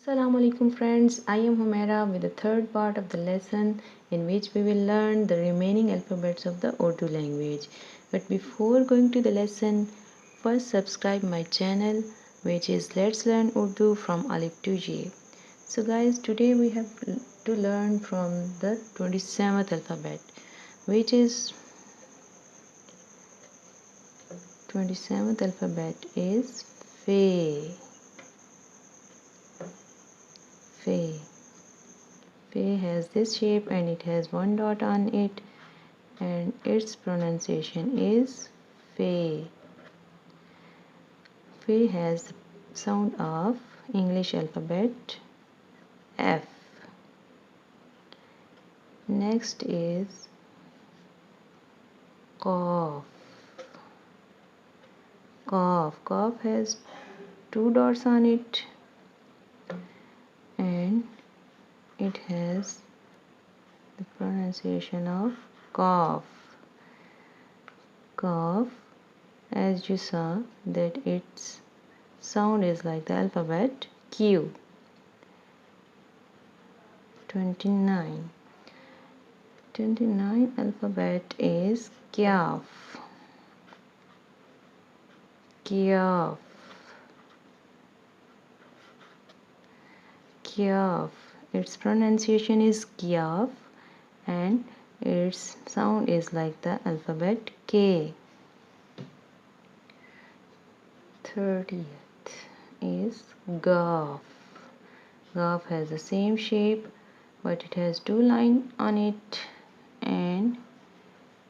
Assalamu alaikum friends, I am Humaira with the third part of the lesson in which we will learn the remaining alphabets of the Urdu language. But before going to the lesson, first subscribe my channel which is Let's Learn Urdu from Alif to J. So guys, today we have to learn from the 27th alphabet, which is 27th alphabet is Fe. Fe. Fe has this shape and it has one dot on it, and its pronunciation is Fe. Fe has the sound of English alphabet F. Next is Qaf. Qaf. Qaf has two dots on it and it has the pronunciation of Qaf. Qaf, as you saw that its sound is like the alphabet Q. 29. 29 alphabet is Qaf. Qaf. Qaf. Its pronunciation is Qaf and its sound is like the alphabet K. 30th is Gaf. Gaf has the same shape but it has two lines on it and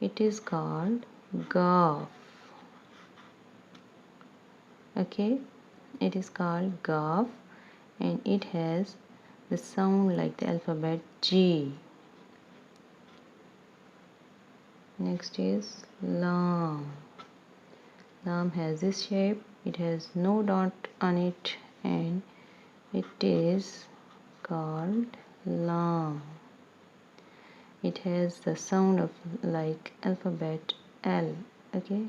it is called Gaf. Okay, it is called Gaf and it has the sound like the alphabet G. Next is Lam. Lam has this shape, it has no dot on it and it is called Lam. It has the sound of like alphabet L. Okay.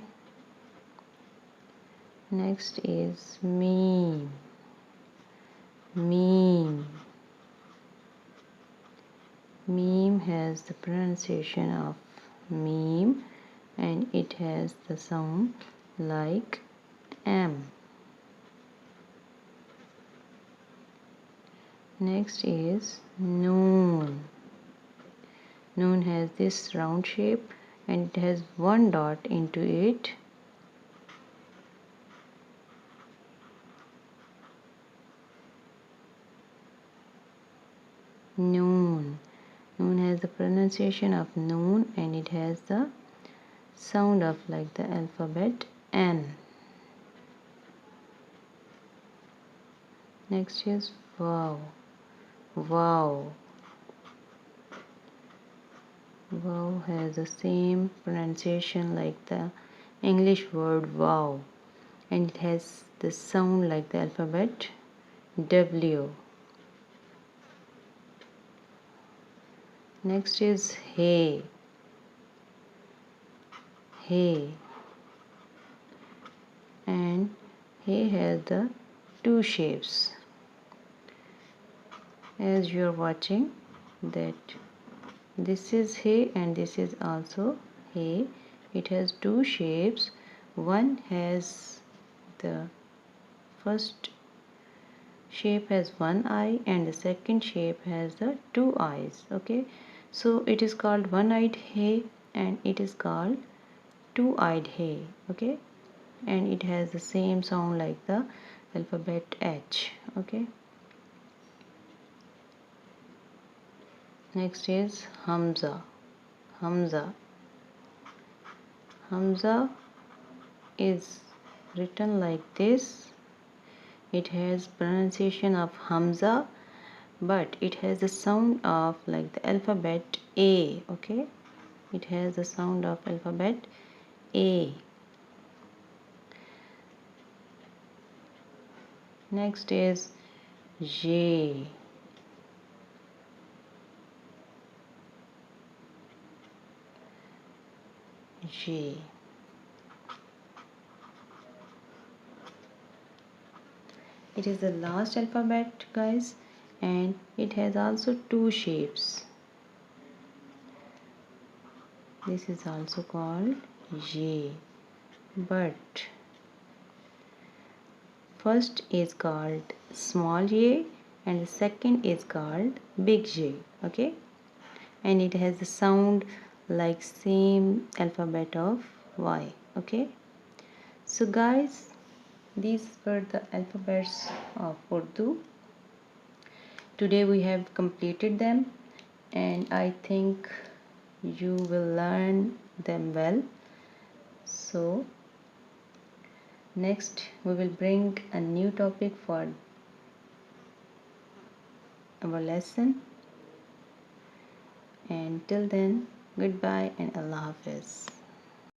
Next is Meme. Meme. Meme has the pronunciation of meme and it has the sound like M. Next is Noon. Noon has this round shape and it has one dot into it. Noon. Noon has the pronunciation of noon and it has the sound of like the alphabet N. Next is Wow. Wow. Wow has the same pronunciation like the English word wow and it has the sound like the alphabet W. Next is Hey. Hey. And Hey has the two shapes. As you are watching that this is Hey and this is also Hey. It has two shapes. One has the first shape has one eye and the second shape has the two eyes. Okay, so it is called one-eyed hay and it is called two-eyed hay. Okay, and it has the same sound like the alphabet H. Okay, next is Hamza. Hamza. Hamza is written like this. It has pronunciation of Hamza but it has the sound of like the alphabet A. Okay, it has the sound of alphabet A. Next is J. J. It is the last alphabet, guys, and it has also two shapes. This is also called J, but first is called small J and the second is called big J. Okay, and it has the sound like same alphabet of Y. Okay, so guys, these were the alphabets of Urdu. Today we have completed them, and I think you will learn them well. So next we will bring a new topic for our lesson, and till then, goodbye and Allah Hafiz.